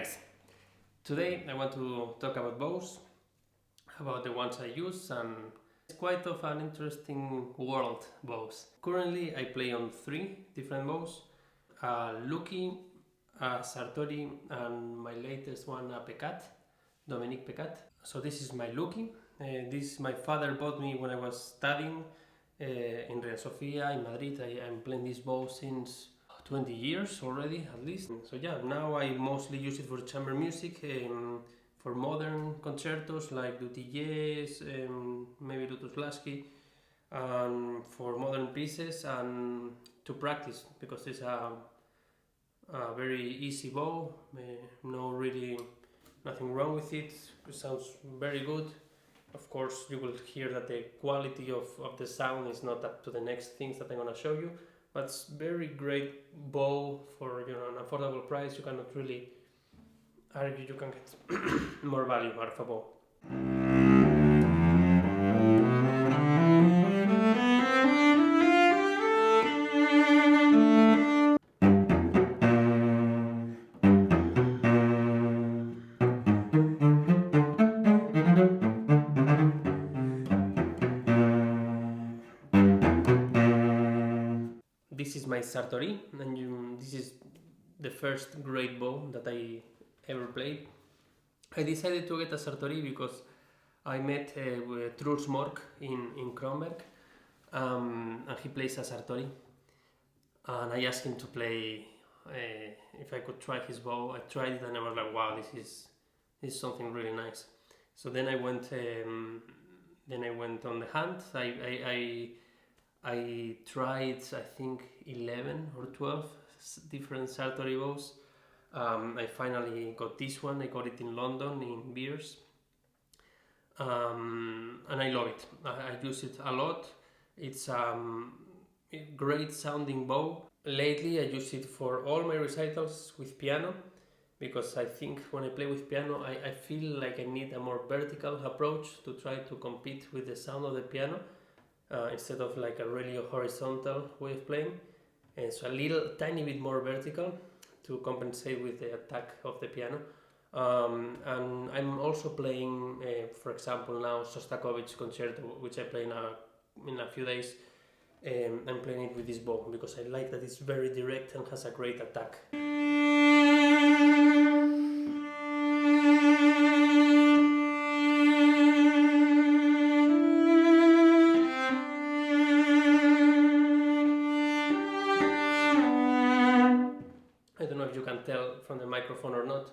guys, today I want to talk about bows, about the ones I use, and it's quite of an interesting world, bows. Currently I play on 3 different bows, Lucchi, Sartory, and my latest one, Peccatte, Peccatte. So this is my Lucchi. This my father bought me when I was studying in Anne Sophie in Madrid. I'm playing this bow since 20 years already, at least. So yeah, now I mostly use it for chamber music, for modern concertos like Lucchi I, maybe Lucchi, and for modern pieces, and to practice, because it's a very easy bow, nothing wrong with it. It sounds very good. Of course, you will hear that the quality of the sound is not up to the next things that I'm gonna show you, but it's very great bow for an affordable price. You cannot really argue you can get more value out of a bow. This is my Sartory, and this is the first great bow that I ever played. I decided to get a Sartory because I met with trough in Kronberg, and he plays a Sartory, and I asked him to play if I could try his bow. I tried it and I was like, wow, this is something really nice. So then I went on the hunt. I tried, I think, 11 or 12 different Sartory bows. I finally got this one. I got it in London in Beers, and I love it. I use it a lot. It's a great sounding bow. Lately I use it for all my recitals with piano, because I think when I play with piano I feel like I need a more vertical approach to try to compete with the sound of the piano. Instead of like a really horizontal way of playing, and so a little tiny bit more vertical to compensate with the attack of the piano. And I'm also playing, for example, now Shostakovich concerto, which I play in a few days. I'm playing it with this bow because I like that it's very direct and has a great attack. I don't know if you can tell from the microphone or not,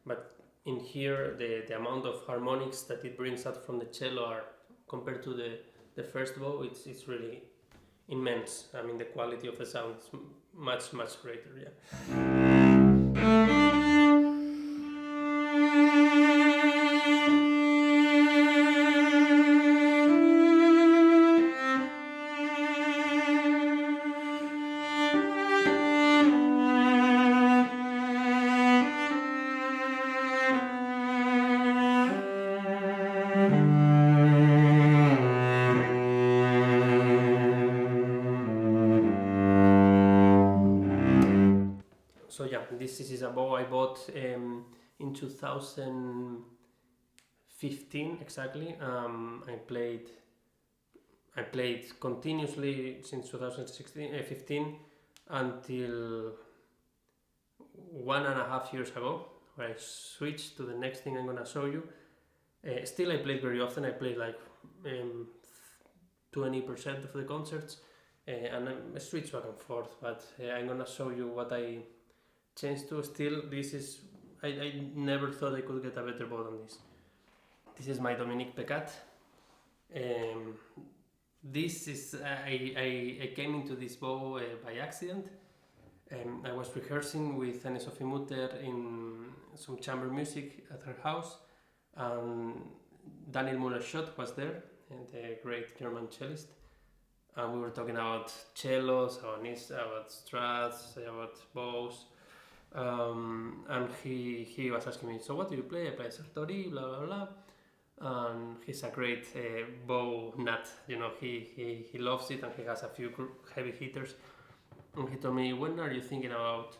but in here the amount of harmonics that it brings out from the cello are, compared to the first bow, it's really immense. I mean, the quality of the sound is much greater, yeah. So yeah, this is a bow I bought in 2015 exactly. I played continuously since 2015 until 1.5 years ago, where I switched to the next thing I'm gonna show you. Still, I played very often. I played like 20% of the concerts, and I switch back and forth. But I'm gonna show you what I changed to. Still, this is, I never thought I could get a better bow than this. This is my Peccatte. This is, I came into this bow by accident. I was rehearsing with Anne Sophie Mutter in some chamber music at her house, and Daniel Müller-Schott was there, and the great German cellist, and we were talking about cellos, about strats, about bows. And he was asking me, so what do you play? I play Sartory, blah blah blah. And he's a great bow nut, he loves it, and he has a few heavy hitters. And he told me, when are you thinking about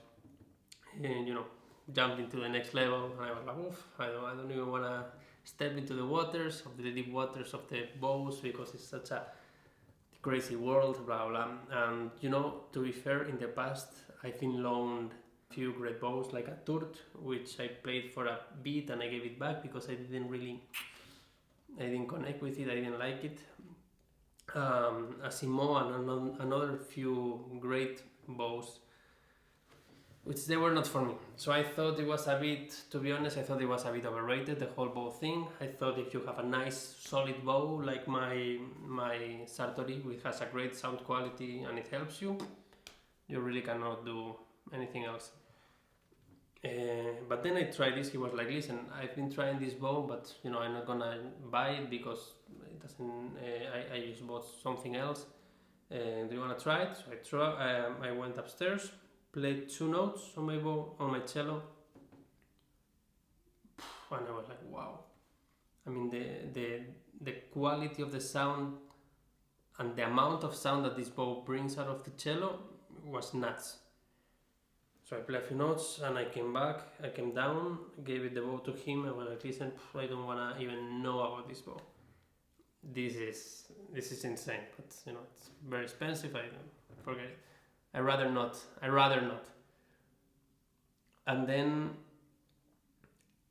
jumped into the next level, and I was like, oof, I don't even want to step into the waters, of the deep waters of the bows, because it's such a crazy world, blah blah. And you know, to be fair, in the past I've been loaned a few great bows, like a Tourt, which I played for a bit and I gave it back because I didn't connect with it, I didn't like it. A Simo and another few great bows, which they were not for me. So I thought it was a bit, to be honest, I thought it was a bit overrated, the whole bow thing. I thought if you have a nice solid bow like my Sartory, which has a great sound quality and it helps you, you really cannot do anything else. But then I tried this. He was like, listen, I've been trying this bow, but you know, I'm not gonna buy it because it doesn't, I just bought something else. Do you wanna try it? So I went upstairs, played 2 notes on my bow, on my cello, and I was like, wow. I mean, the quality of the sound and the amount of sound that this bow brings out of the cello was nuts. So I played a few notes and I came back, I came down, gave it the bow to him, and was like, listen, I don't want to even know about this bow. This is insane, but you know, it's very expensive, I don't forget it. I'd rather not. And then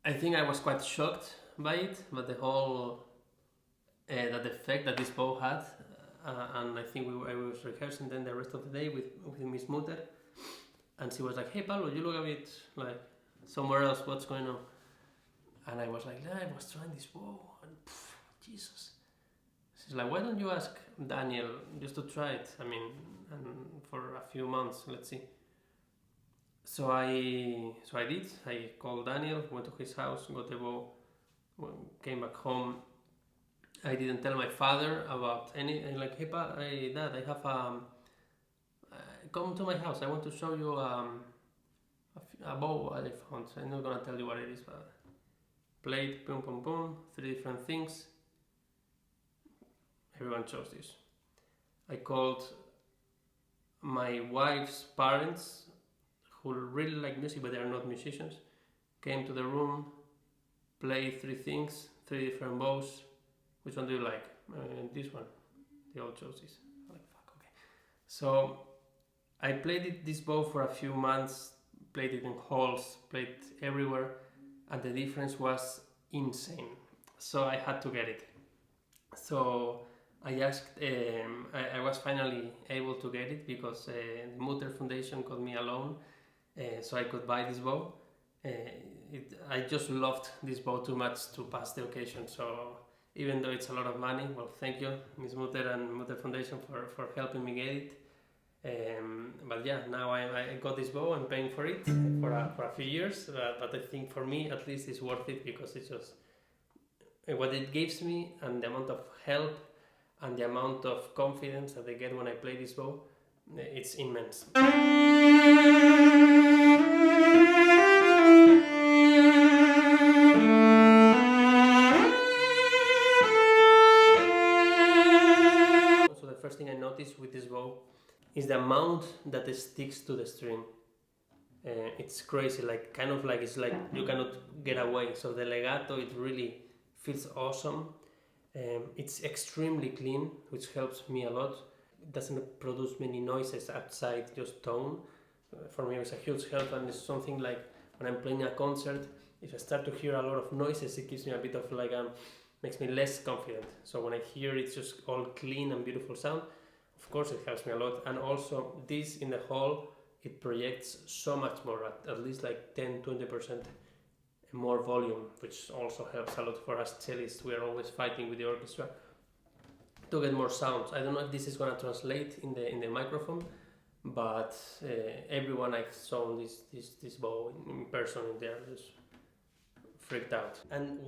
I think I was quite shocked by it, but the whole that effect that this bow had, and I think I was rehearsing then the rest of the day with Miss Mutter, and she was like, hey Pablo, you look a bit like somewhere else, what's going on? And I was like, yeah, I was trying this bow, and Jesus. She's like, why don't you ask Daniel just to try it? I mean, and for a few months, let's see. So I did. I called Daniel, went to his house, got the bow, came back home. I didn't tell my father about anything. Like, hey, Dad, I have come to my house. I want to show you a bow I found. I'm not gonna tell you what it is, but played, boom, boom, boom, 3 different things. Everyone chose this. I called my wife's parents, who really like music but they are not musicians, came to the room, played 3 things, 3 different bows. Which one do you like? This one. They all chose this. I'm like, fuck, okay. So I played this bow for a few months, played it in halls, played everywhere, and the difference was insane. So I had to get it. So I asked, I was finally able to get it because the Mutter Foundation got me a loan, so I could buy this bow. I just loved this bow too much to pass the occasion, so even though it's a lot of money, well, thank you, Ms. Mutter and Mutter Foundation for helping me get it. But yeah, now I got this bow, I'm paying for it for a few years, but I think for me at least it's worth it because it's just what it gives me and the amount of help and the amount of confidence that I get when I play this bow, it's immense. So the first thing I noticed with this bow is the amount that it sticks to the string. It's crazy, like kind of like it's like you cannot get away. So the legato, it really feels awesome. It's extremely clean, which helps me a lot. It doesn't produce many noises outside just tone. For me, it's a huge help, and it's something like when I'm playing a concert, if I start to hear a lot of noises, it gives me a bit of like makes me less confident. So when I hear it's just all clean and beautiful sound, of course it helps me a lot. And also this in the hall, it projects so much more, at least like 10-20% more volume, which also helps a lot for us cellists. We are always fighting with the orchestra to get more sounds. I don't know if this is going to translate in the microphone, but everyone I've shown this bow in person, they're just freaked out. And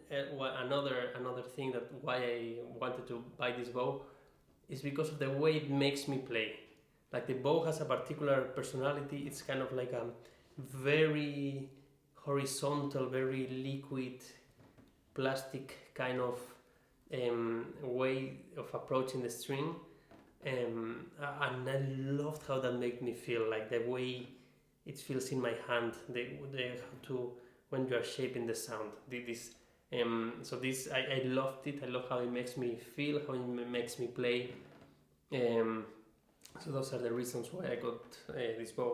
another thing that why I wanted to buy this bow is because of the way it makes me play. Like the bow has a particular personality. It's kind of like a very horizontal, very liquid, plastic kind of way of approaching the string, and I loved how that made me feel. Like the way it feels in my hand. They have to, when you are shaping the sound. So this I loved it. I love how it makes me feel, how it makes me play. So those are the reasons why I got this bow.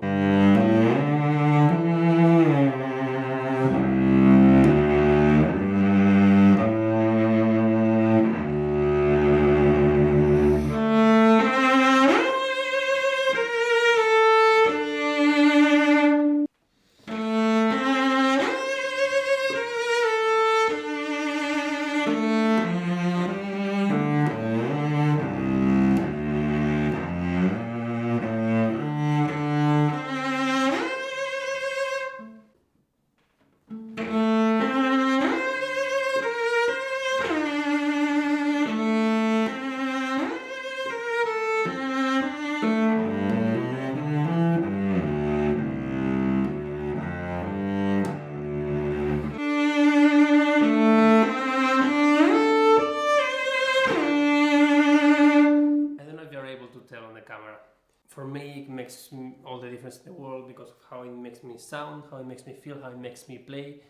For me, it makes all the difference in the world because of how it makes me sound, how it makes me feel, how it makes me play.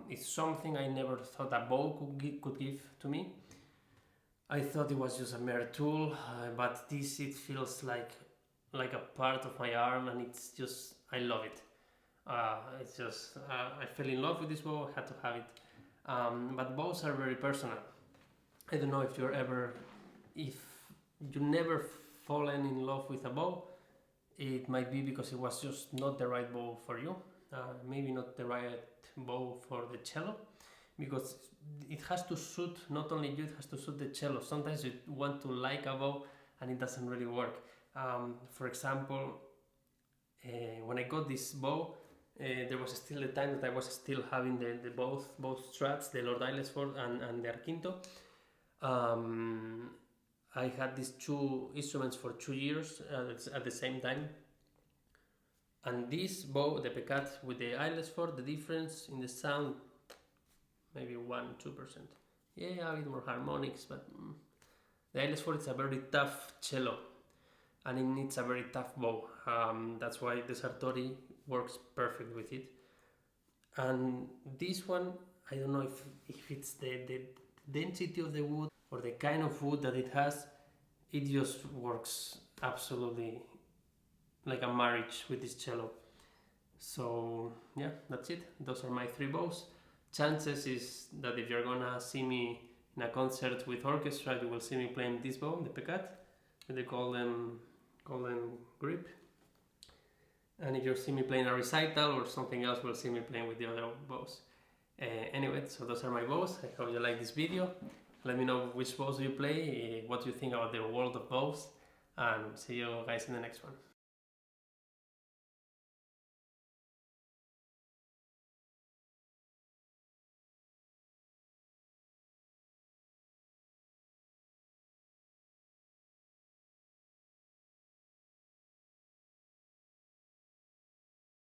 It's something I never thought a bow could give to me. I thought it was just a mere tool, but this, it feels like a part of my arm, and it's just, I love it. It's just, I fell in love with this bow, I had to have it. But bows are very personal. I don't know if you never fallen in love with a bow, it might be because it was just not the right bow for you. Maybe not the right bow for the cello, because it has to suit not only you, it has to suit the cello. Sometimes you want to like a bow and it doesn't really work. For example, when I got this bow, there was still a time that I was still having the both strats, the Lord Aylesford and the Arquinto. I had these two instruments for 2 years at the same time. And this bow, the Peccatte with the Aylesford, the difference in the sound, maybe 1-2%. Yeah, a bit more harmonics, but the Aylesford is a very tough cello, and it needs a very tough bow. That's why the Sartory works perfect with it. And this one, I don't know if it's the density of the wood or the kind of wood that it has, it just works absolutely like a marriage with this cello. So yeah, that's it. Those are my 3 bows. Chances is that if you're gonna see me in a concert with orchestra, you will see me playing this bow, the Peccatte, with the golden grip. And if you see me playing a recital or something else, you'll see me playing with the other bows. Anyway, so those are my bows. I hope you like this video. Let me know which bows you play, what you think about the world of bows, and see you guys in the next one.